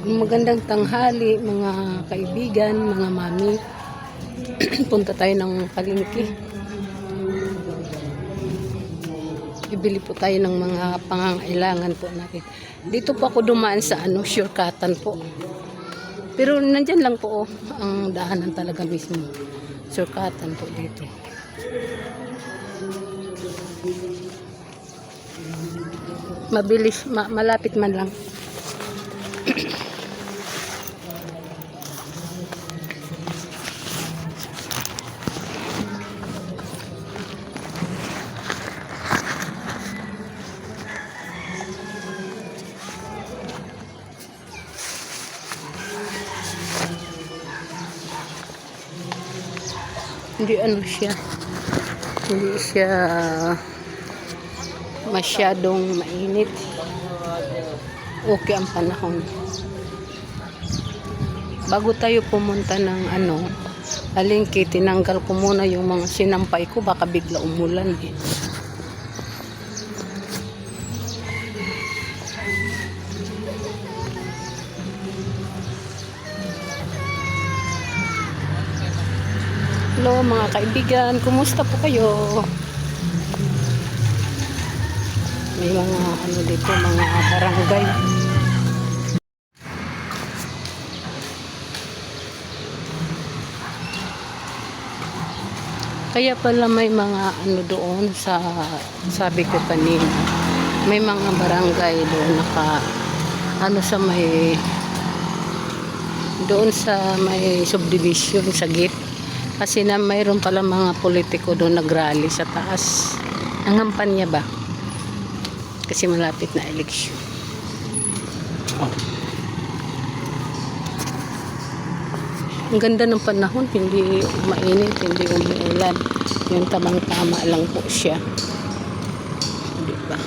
Magandang tanghali mga kaibigan, mga mami. Punta tayo ng palengke. Bibili po tayo ng mga pangangailangan po natin. Dito po ako dumaan sa Surkatan po. Pero nandyan lang po ang daanan talaga mismo. Surkatan po dito. Mabilis, malapit man lang. Hindi hindi siya masyadong mainit. Okay ang panahon. Bago tayo pumunta ng palengke, tinanggal ko muna yung mga sinampay ko, baka bigla umulan eh. Hello mga kaibigan, kumusta po kayo? May mga dito, mga barangay. Kaya pala may mga doon sa, sabi ko kanina, may mga barangay doon sa may, doon sa may subdivision sa gate. Kasi mayroon pala mga politiko doon nagrally sa taas. Ang kampanya ba? Kasi malapit na eleksyon. Ang ganda ng panahon, hindi mainit, hindi umuulan. Yung tamang-tama lang po siya. Di ba?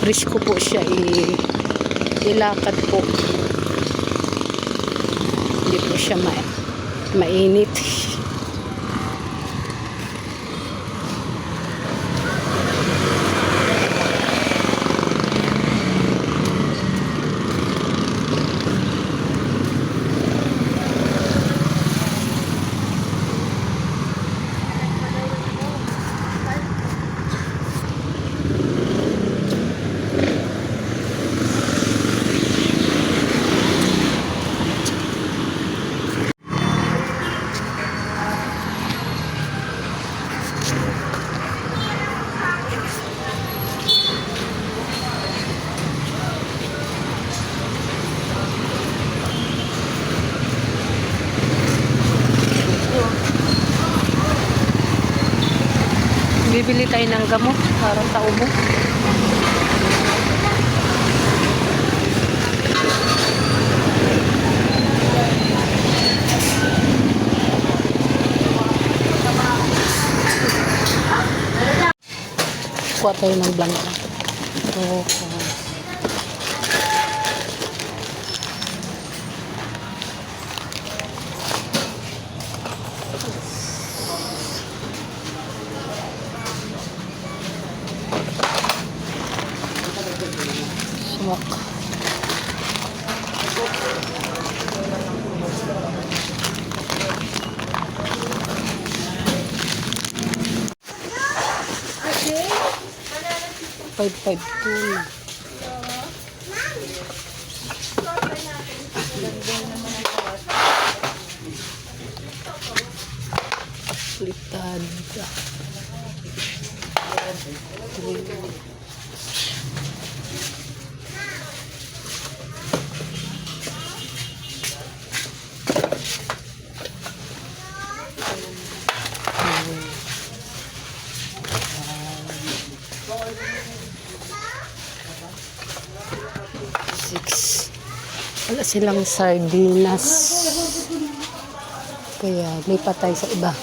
Presko po siya ilakad po. Hindi po siya mainit. Bibili tayo ng gamot para sa ubo. Kuha tayo ng blanca. Sumak. $5.52. Litada. Wala silang sardinas. Kaya lipat tayo sa iba.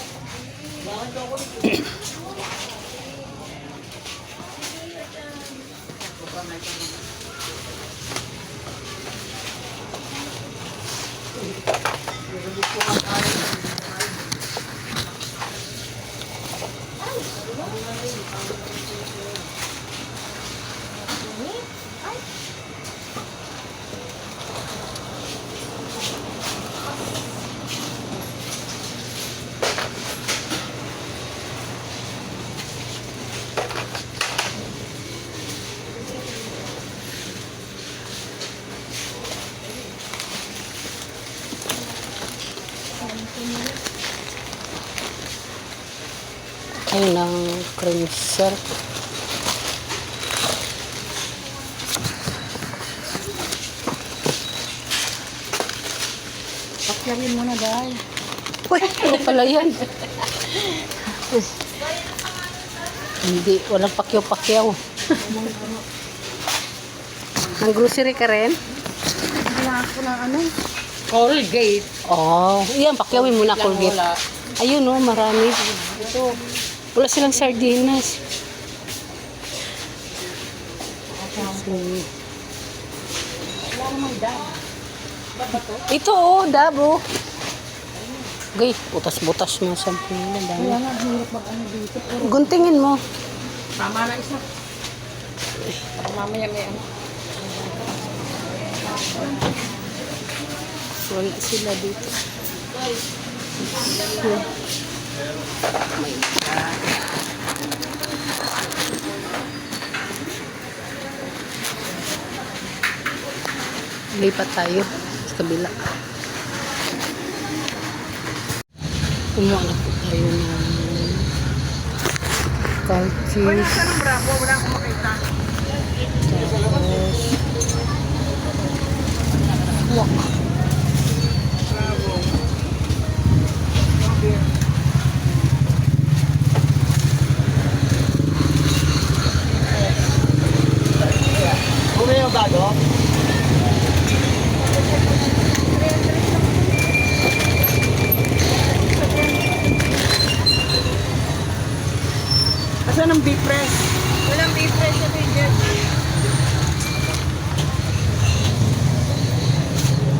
cream syrup. Pakyawin mo na, guys. Uy, ano pala yan? Hindi, walang pakyaw-pakyaw. Nang grocery ka rin? Wala ako ng ano. Colgate. Oh, yan, pakyawin mo na Colgate. Wala. Ayun oh, marami. Ito. Wala silang sardinas. Wala naman dahil. Ito oh, dabo. Gay, butas-butas mga sampo nila. Dami. Kaya nga, hirap mag-ano dito. Guntingin mo. Tama na isa. Para mamaya may ano. Wala sila dito. Lipat tayo sa kabila. Kumuha na po tayo ng calcium. Anong bravo? Wala akong makita. Wak. Kung yung bago? Asan ang beef press? Walang beef press sa pagod.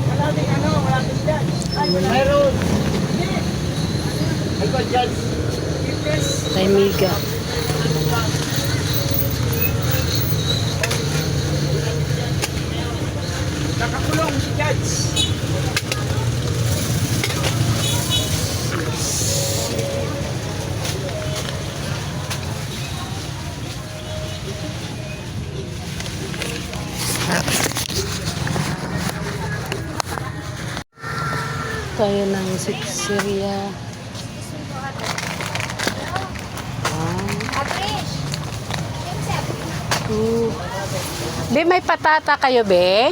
Wala din ano, wala din dyan. Ay, wala. Mayroon. Ay, ko dyan. Beef press. Taymiga. Nakakulong si Judge. Tayo ng Syria. Be, may patata kayo, be?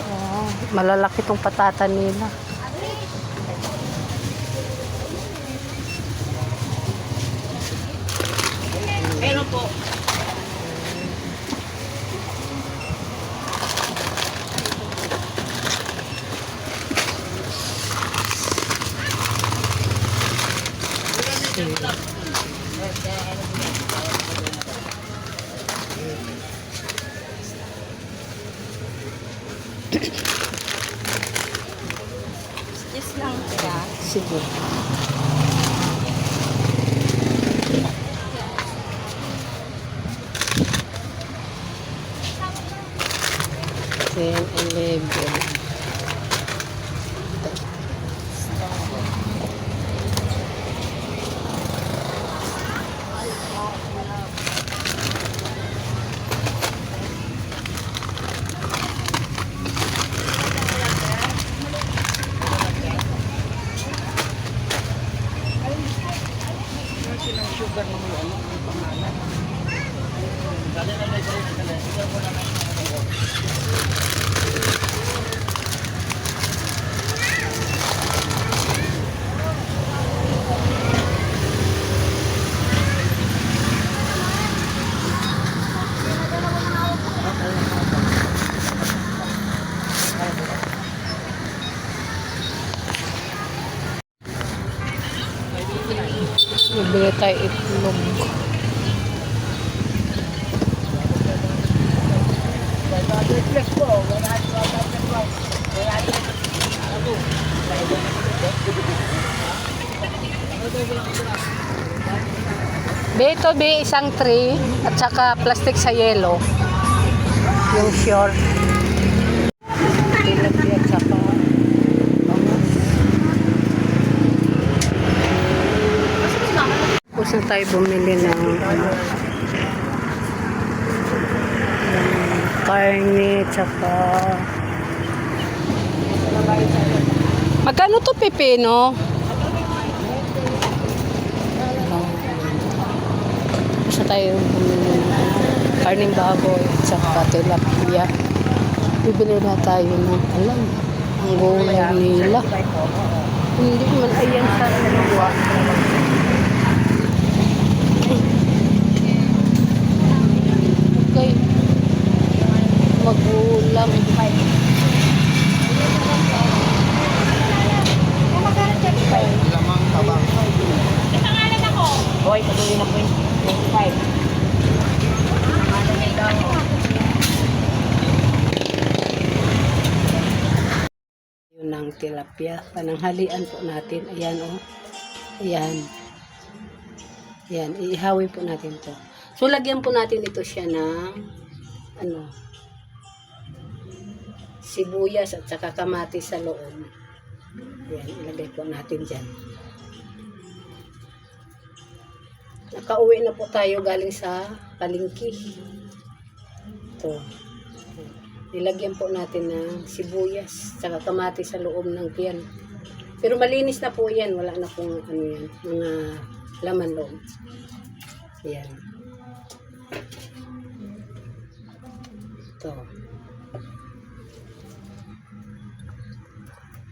Oh, malalaki tong patata nila. Meron po. Yes lang, kaya. Sige. Ten, 11. Sugar mo yung ano, yung pangalan. Dali na may sarili ka lang. Ikaw mo naman. Bibili tayo itlog. Be, ito be, isang tray at saka plastic sa yellow. Yung short. Tilapia at saka tapos na tayo bumili ng karne tsaka magkano to pipino? tayo bumili ng karning baboy at saka tilapia. Bibili na tayo ng alam. Ang gulay nila. Hindi man ayan sa luwa. Okay. Magulang. Lamang tabang. Hoy, patuloy na po yung 25. Yun ang tilapia. Pananghalian po natin. Ayan o. Ayan. Ayan. Iihawin po natin to. So, lagyan po natin ito siya ng sibuyas at saka kamatis sa loob. Ayan. Ilagay po natin dyan. Nakauwi na po tayo galing sa palengke. Ito. Ilagyan po natin ng sibuyas saka kamatis sa loob ng tiyan. Pero malinis na po yan. Wala na pong yan, mga laman loob. Ayan. Ito.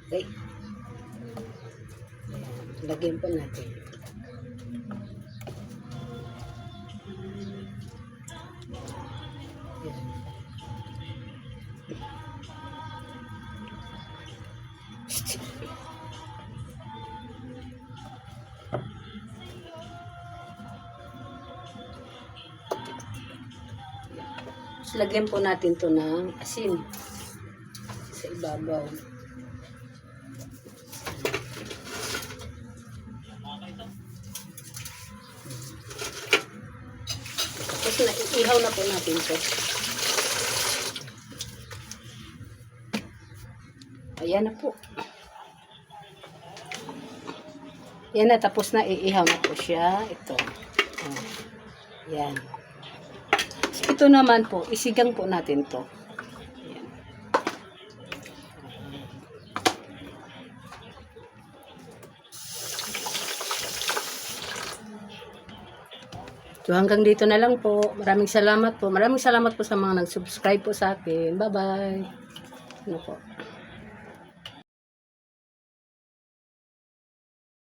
Okay. Ayan. Lagyan po natin. So, lagyan po natin to ng asin sa ibabaw. Tapos ihaw na po natin to. Ayan na po. Yan na, tapos na, iihaw na po siya. Ito. Yan. So, ito naman po, isigang po natin to. Yan. So, hanggang dito na lang po. Maraming salamat po. Maraming salamat po sa mga nag-subscribe po sa akin. Bye-bye. Ano po.